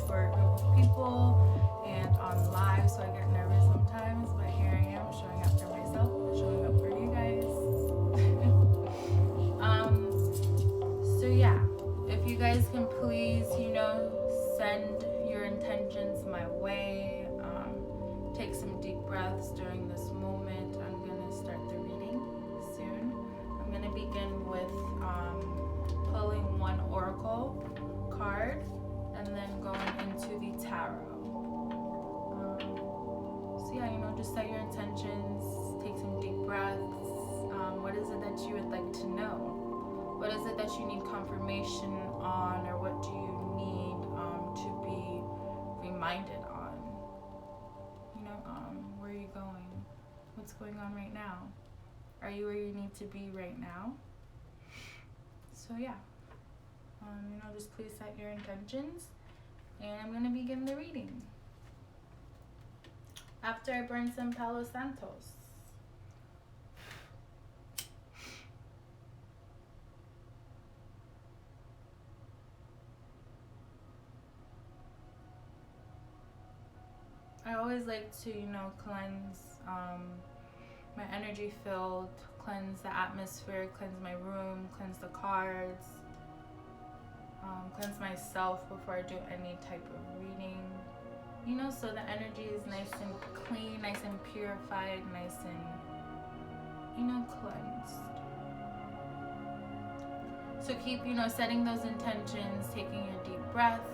for a group of people and on live, so I get nervous sometimes. But here I am, showing up for myself, showing up for you guys. So yeah, if you guys can please, send your intentions my way. Take some deep breaths during this moment. I'm gonna start the reading soon. I'm gonna begin with pulling one oracle card and then going into the tarot. So yeah, just set your intentions, take some deep breaths. What is it that you would like to know? What is it that you need confirmation on, or what do you need to be reminded on? Where are you going? What's going on right now? Are you where you need to be right now? So yeah, just please set your intentions, and I'm gonna begin the reading. After I burn some Palo Santos. I always like to, cleanse my energy field, cleanse the atmosphere, cleanse my room, cleanse the cards, cleanse myself before I do any type of reading. So the energy is nice and clean, nice and purified, nice and, cleansed. So keep, setting those intentions, taking your deep breaths.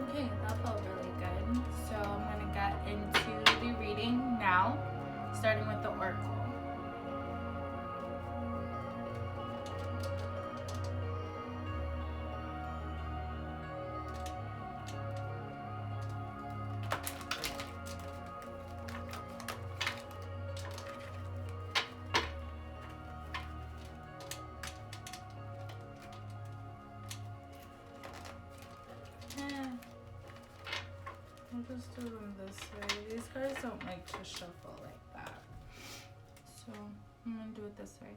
Okay, that felt really good. So I'm going to get into the reading now, starting with the oracle. I'll just do them this way. These cards don't like to shuffle like that. So I'm going to do it this way.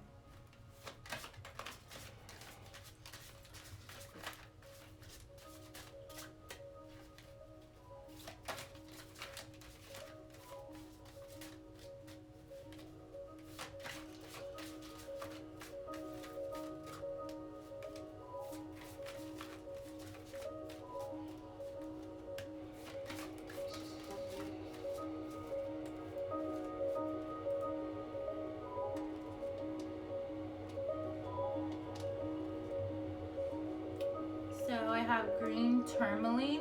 So I have green tourmaline.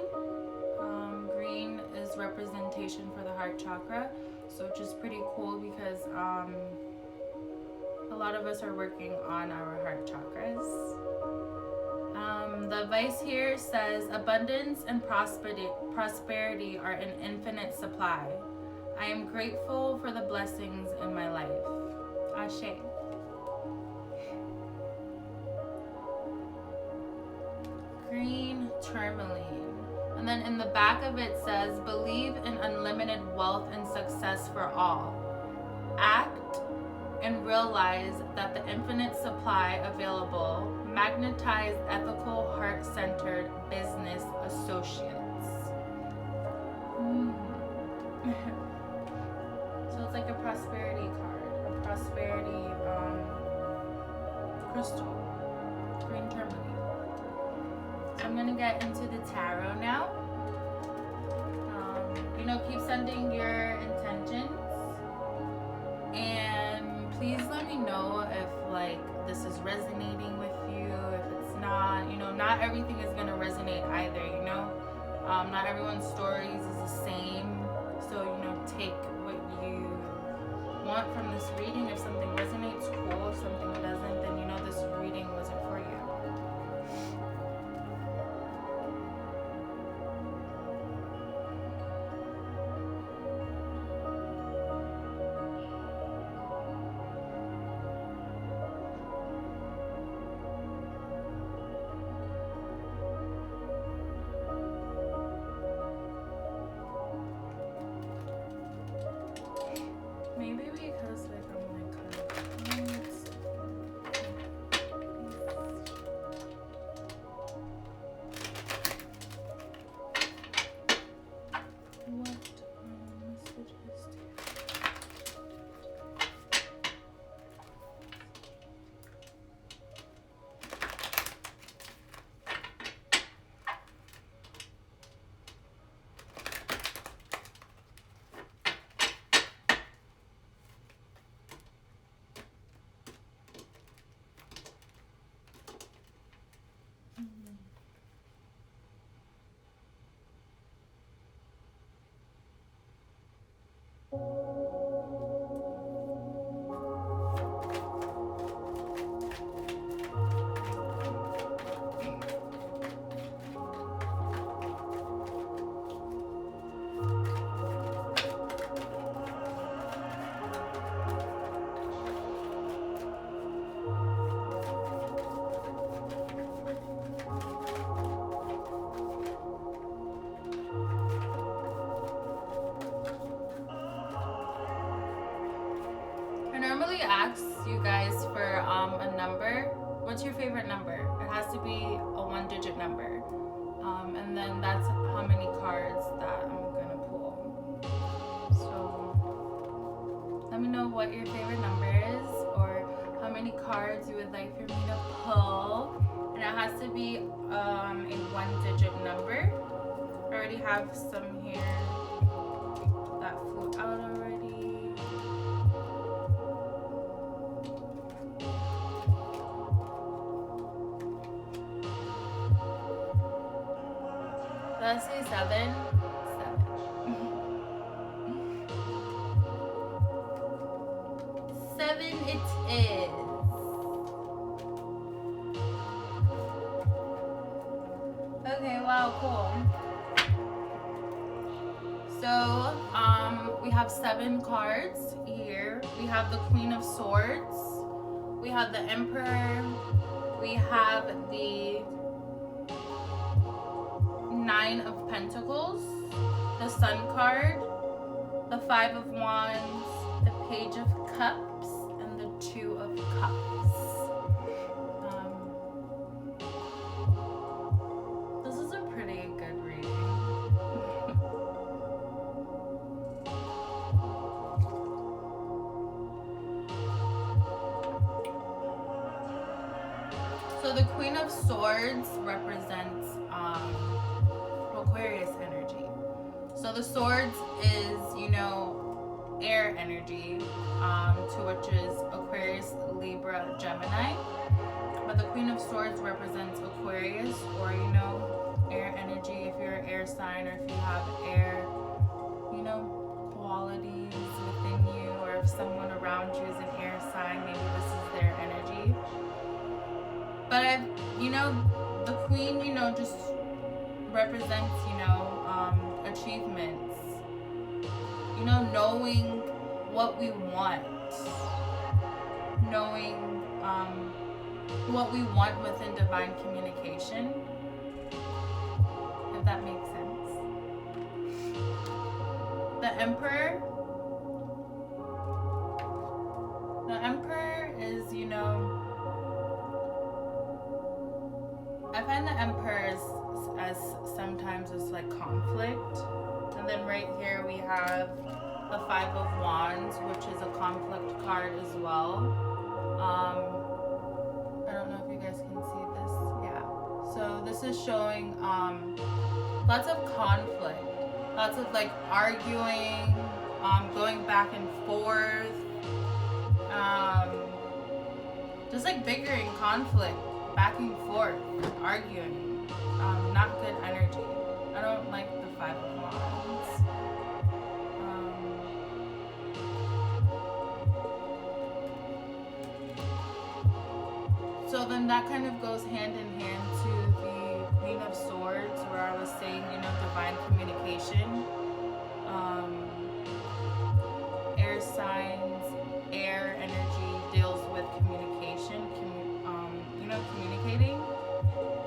Green is representation for the heart chakra, so which is pretty cool because a lot of us are working on our heart chakras. The advice here says abundance and prosperity are an infinite supply. I am grateful for the blessings in my life. Ashe. Green tourmaline. And then in the back of it says, believe in unlimited wealth and success for all. Act and realize that the infinite supply available. Magnetize ethical, heart-centered business associates. So it's like a prosperity card, a prosperity crystal, green tourmaline. So I'm gonna get into the tarot now. Keep sending your intentions, and please let me know if like this is resonating with you. If it's not, not everything is gonna resonate either. Not everyone's stories is the same. So take what you want from this reading. If something resonates, cool. If something doesn't, then this reading wasn't for you. Maybe because like I'm like kind of what messages do I normally ask you guys for a number. What's your favorite number? It has to be a 1-digit number. And then that's how many cards that I'm gonna pull. So let me know what your favorite number is or how many cards you would like for me to pull. And it has to be a 1-digit number. I already have some here that flew out already. Let's say 7. 7 it is. Okay, wow, cool. So, we have 7 cards here. We have the Queen of Swords. We have the Emperor. We have the 9 of Pentacles, the Sun card, the 5 of Wands, the Page of Cups, and the 2 of Cups. This is a pretty good reading. So the Queen of Swords represents Aquarius energy. So the swords is, air energy, to which is Aquarius, Libra, Gemini. But the Queen of Swords represents Aquarius, or, air energy if you're an air sign, or if you have air, qualities within you, or if someone around you is an air sign, maybe this is their energy. But the Queen, just represents, achievements, knowing what we want, knowing what we want within divine communication, if that makes sense. The Emperor is, I find the Emperor as sometimes it's like conflict. And then right here we have the Five of Wands, which is a conflict card as well. I don't know if you guys can see this. Yeah. So this is showing lots of conflict, lots of like arguing, going back and forth, just like bickering, conflict, back and forth, arguing. Not good energy. I don't like the Five of Wands. So then that kind of goes hand in hand to the Queen of Swords, where I was saying, divine communication. Air signs, air energy deals with communication, communicating.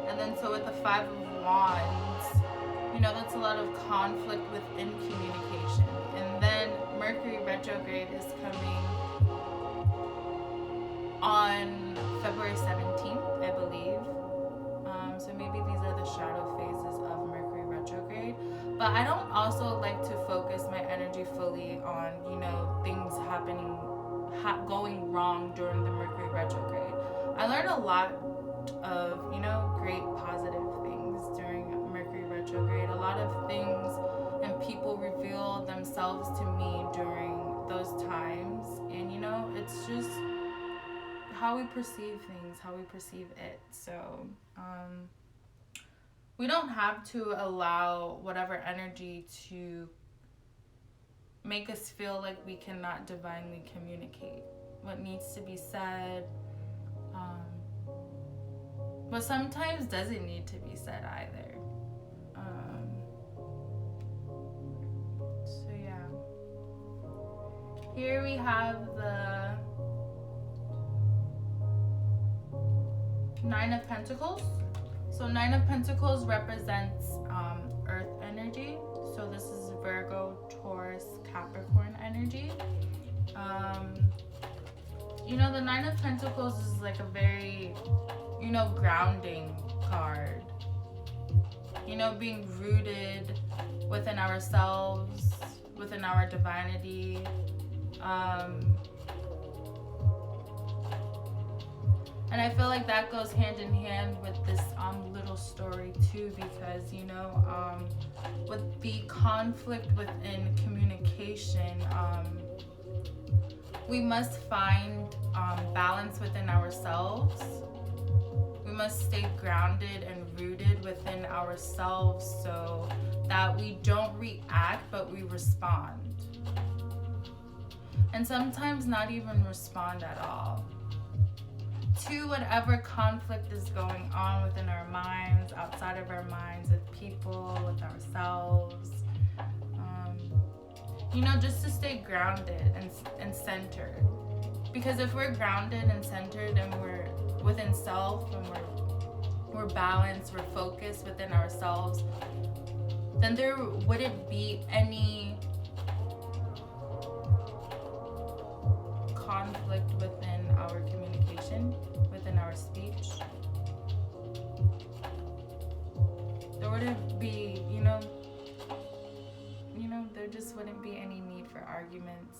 And then so with the Five of Wands, that's a lot of conflict within communication. And then Mercury retrograde is coming on February 17th, I believe. So maybe these are the shadow phases of Mercury retrograde. But I don't also like to focus my energy fully on, things happening, going wrong during the Mercury retrograde. I learned a lot of, great positive things during Mercury retrograde. A lot of things and people reveal themselves to me during those times. And, it's just how we perceive things, how we perceive it. So we don't have to allow whatever energy to make us feel like we cannot divinely communicate what needs to be said, but sometimes doesn't need to be said either. So yeah, here we have the Nine of Pentacles. So Nine of Pentacles represents earth energy. So this is Virgo, Taurus, Capricorn energy. The Nine of Pentacles is like a very, grounding card. Being rooted within ourselves, within our divinity. And I feel like that goes hand in hand with this little story too, because with the conflict within communication, we must find balance within ourselves. We must stay grounded and rooted within ourselves so that we don't react, but we respond. And sometimes not even respond at all to whatever conflict is going on within our minds, outside of our minds, with people, with ourselves. Just to stay grounded and centered. Because if we're grounded and centered and we're within self and we're balanced, we're focused within ourselves, then there wouldn't be any conflict within our communication, within our speech. There wouldn't be, there just wouldn't be any need for arguments,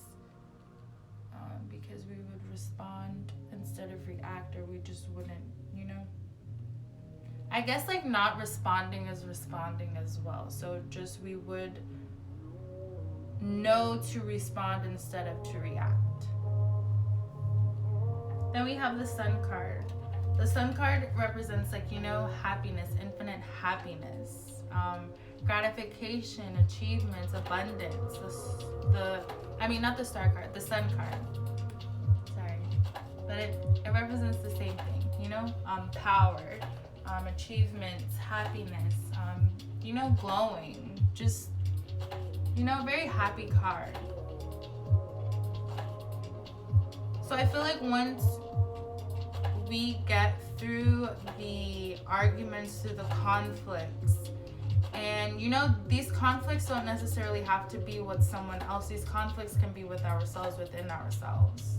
because we would respond instead of react, or we just wouldn't, I guess like not responding is responding as well. So just we would know to respond instead of to react. Then we have the Sun card. The Sun card represents happiness, infinite happiness, gratification, achievements, abundance. Not the Star card, the Sun card. Sorry, but it represents the same thing. Power, achievements, happiness. Glowing. Just very happy card. So I feel like once we get through the arguments, through the conflicts, and these conflicts don't necessarily have to be with someone else. These conflicts can be with ourselves, within ourselves.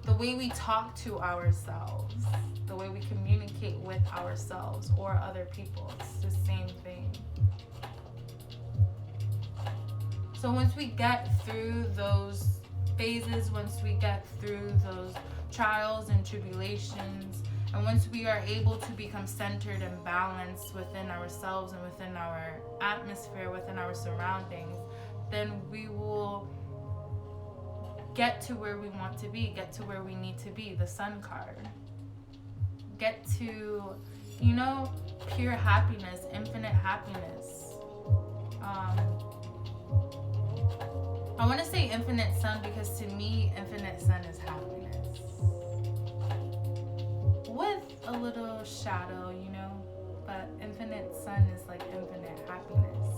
The way we talk to ourselves, the way we communicate with ourselves or other people, it's the same thing. So once we get through those phases, once we get through those trials and tribulations, and once we are able to become centered and balanced within ourselves and within our atmosphere, within our surroundings, then we will get to where we want to be, get to where we need to be, the Sun card. Get to, you know, pure happiness, infinite happiness. I want to say infinite sun because to me, infinite sun is happiness. With a little shadow, you know, but infinite sun is like infinite happiness.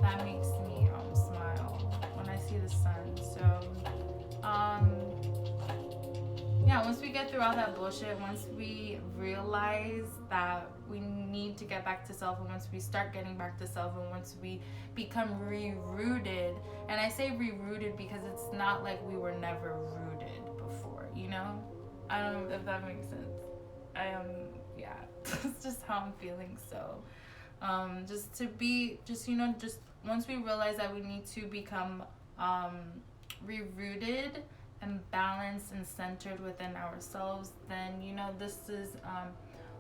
That makes me smile when I see the sun. So, yeah, once we get through all that bullshit, once we realize that we need to get back to self, and once we start getting back to self, and once we become re-rooted, and I say re-rooted because it's not like we were never rooted before, you know? I don't know if that makes sense. Yeah, it's just how I'm feeling. So, just once we realize that we need to become re-rooted and balanced and centered within ourselves, then, you know, this is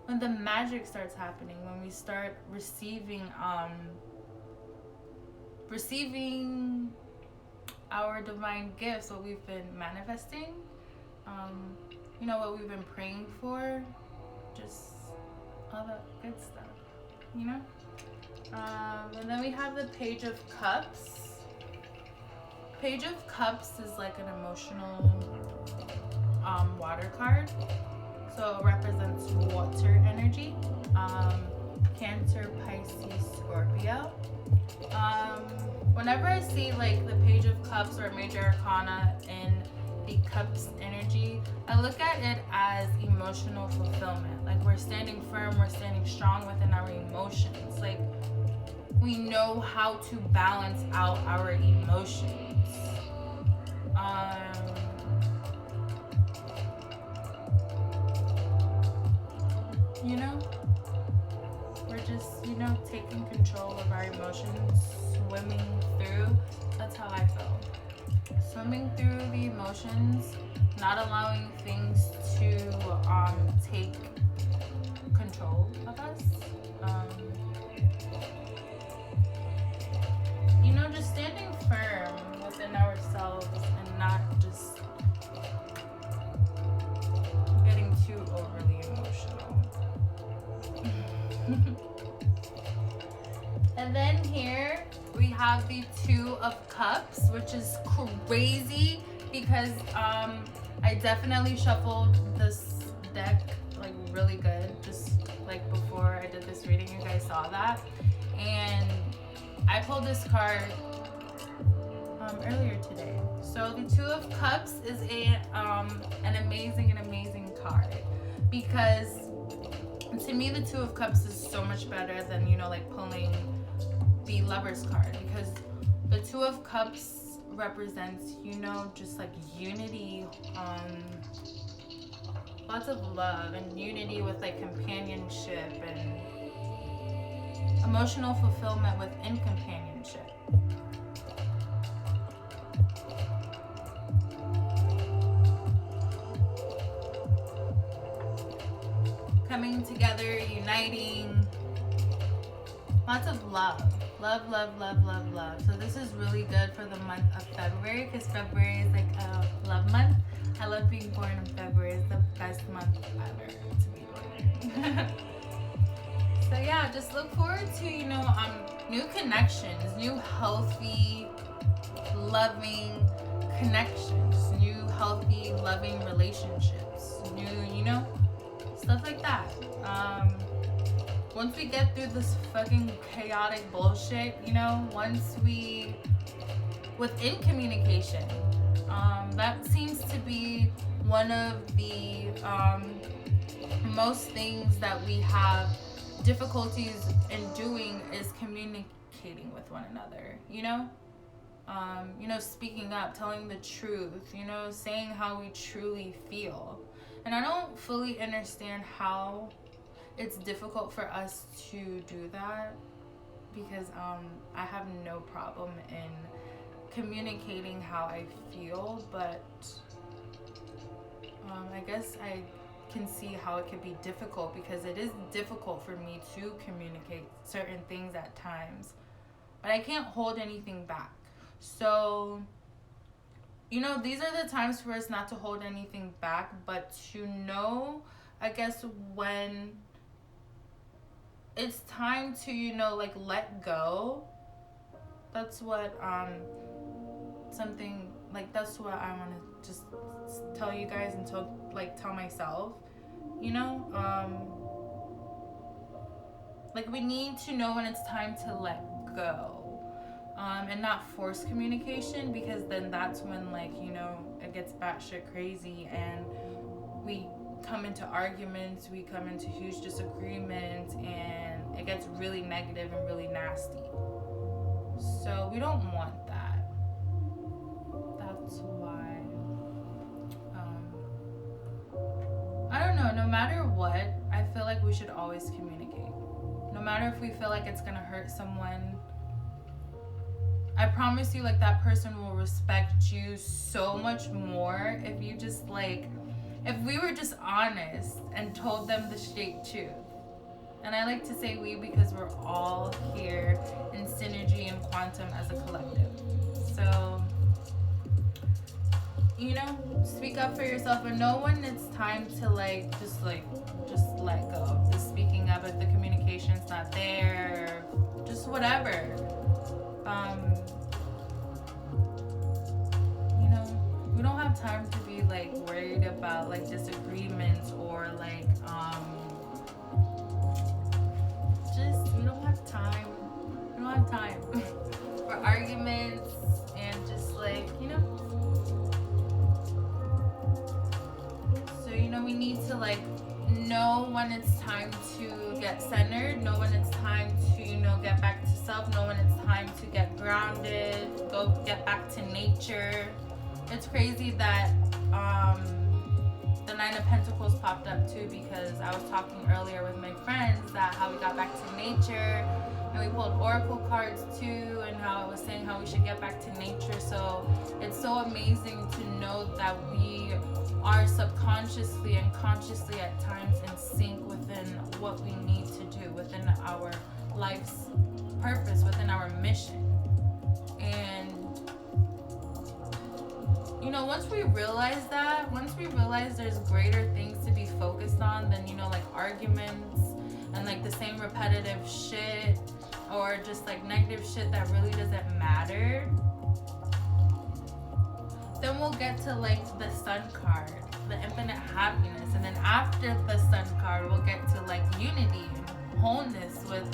when the magic starts happening, when we start receiving our divine gifts, what we've been manifesting, you know, what we've been praying for, just all that good stuff, you know. And then we have the Page of Cups. Page of Cups is like an emotional water card. So it represents water energy. Cancer, Pisces, Scorpio. Whenever I see like the Page of Cups or Major Arcana in the Cups energy, I look at it as emotional fulfillment. Like we're standing firm, we're standing strong within our emotions. Like we know how to balance out our emotions. You know, we're just, you know, taking control of our emotions, swimming through. That's how I feel. Swimming through the emotions, not allowing things to take control of us. You know, just standing firm within ourselves and not just getting too overly emotional. And then here we have the Two of Cups, which is crazy because I definitely shuffled this deck like really good just like before I did this reading. You guys saw that, and I pulled this card earlier today. So the Two of Cups is an amazing card because to me the Two of Cups is so much better than, you know, like pulling the Lover's card, because the Two of Cups represents, you know, just like unity, lots of love and unity with like companionship and emotional fulfillment within companionship. Coming together, uniting, lots of love. Love. So this is really good for the month of February, because February is like a love month. I love being born in February. It's the best month ever to be born. So yeah, just look forward to, you know, new connections, new healthy, loving connections, new healthy, loving relationships, new, you know, stuff like that. Once we get through this fucking chaotic bullshit, you know, once we, within communication, that seems to be one of the most things that we have difficulties in doing is communicating with one another, you know? You know, speaking up, telling the truth, you know, saying how we truly feel. And I don't fully understand how it's difficult for us to do that. because I have no problem in communicating how I feel, but I guess I can see how it could be difficult, because it is difficult for me to communicate certain things at times, but I can't hold anything back. So, these are the times for us not to hold anything back, but to know, I guess, when it's time to, let go. That's what, something, that's what I want to just tell you guys and tell myself, we need to know when it's time to let go. And not force communication, because then that's when it gets batshit crazy and we come into arguments, we come into huge disagreements, and it gets really negative and really nasty. So we don't want that. That's why I don't know, no matter what, I feel like we should always communicate. No matter if we feel like it's gonna hurt someone, I promise you, that person will respect you so much more if you just, if we were just honest and told them the straight truth. And I like to say we, because we're all here in synergy and quantum as a collective. So, speak up for yourself, and know when it's time to, just let go. Just speaking up if the communication's not there, just whatever. We don't have time to be worried about disagreements, or just we don't have time. We don't have time for arguments, and just So we need to know when it's time to get centered, know when it's time to get back to self, know when it's time to get grounded, go get back to nature. It's crazy that the Nine of Pentacles popped up too, because I was talking earlier with my friends that how we got back to nature, and we pulled oracle cards too, and how I was saying how we should get back to nature. So it's so amazing to know that we are subconsciously and consciously at times in sync within what we need to do, within our life's purpose, within our mission. And once we realize that, once we realize there's greater things to be focused on than, arguments and the same repetitive shit, or just negative shit that really doesn't matter, then we'll get to the Sun card, the infinite happiness. And then after the Sun card, we'll get to unity and wholeness with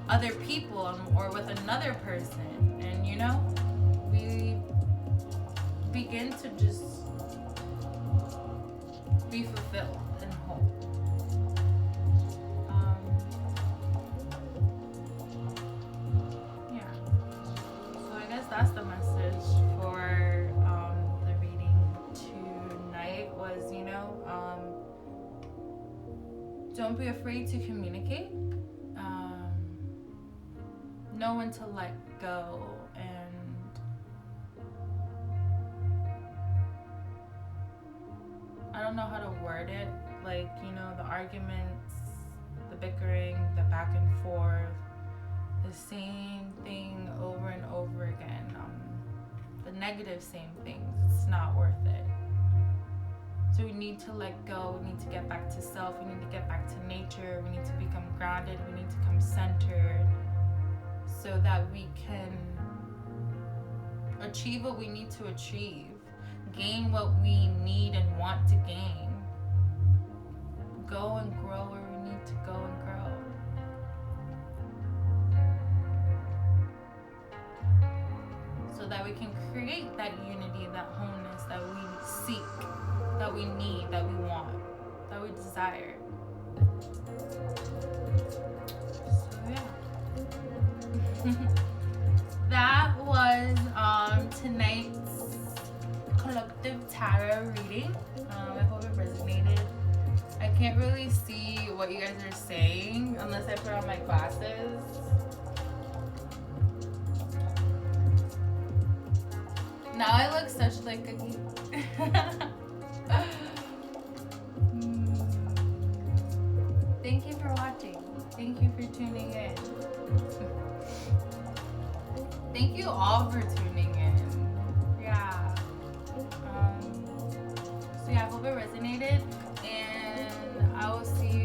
other people, or with another person. And we begin to just be fulfilled and whole. Yeah. So I guess that's the message for the reading tonight was, don't be afraid to communicate. Know when to let go, and I don't know how to word it, the arguments, the bickering, the back and forth, the same thing over and over again, the negative same things, it's not worth it. So we need to let go, we need to get back to self, we need to get back to nature, we need to become grounded, we need to come centered, so that we can achieve what we need to achieve, gain what we need and want to gain, go and grow where we need to go and grow. So that we can create that unity, that wholeness that we seek, that we need, that we want, that we desire. So yeah. That was tonight's collective tarot reading. I hope it resonated. I can't really see what you guys are saying unless I put on my glasses. Now I look such like a geek. Thank you for watching. Thank you for tuning in. Thank you all for tuning in. Yeah. So yeah, I hope it resonated, and I will see you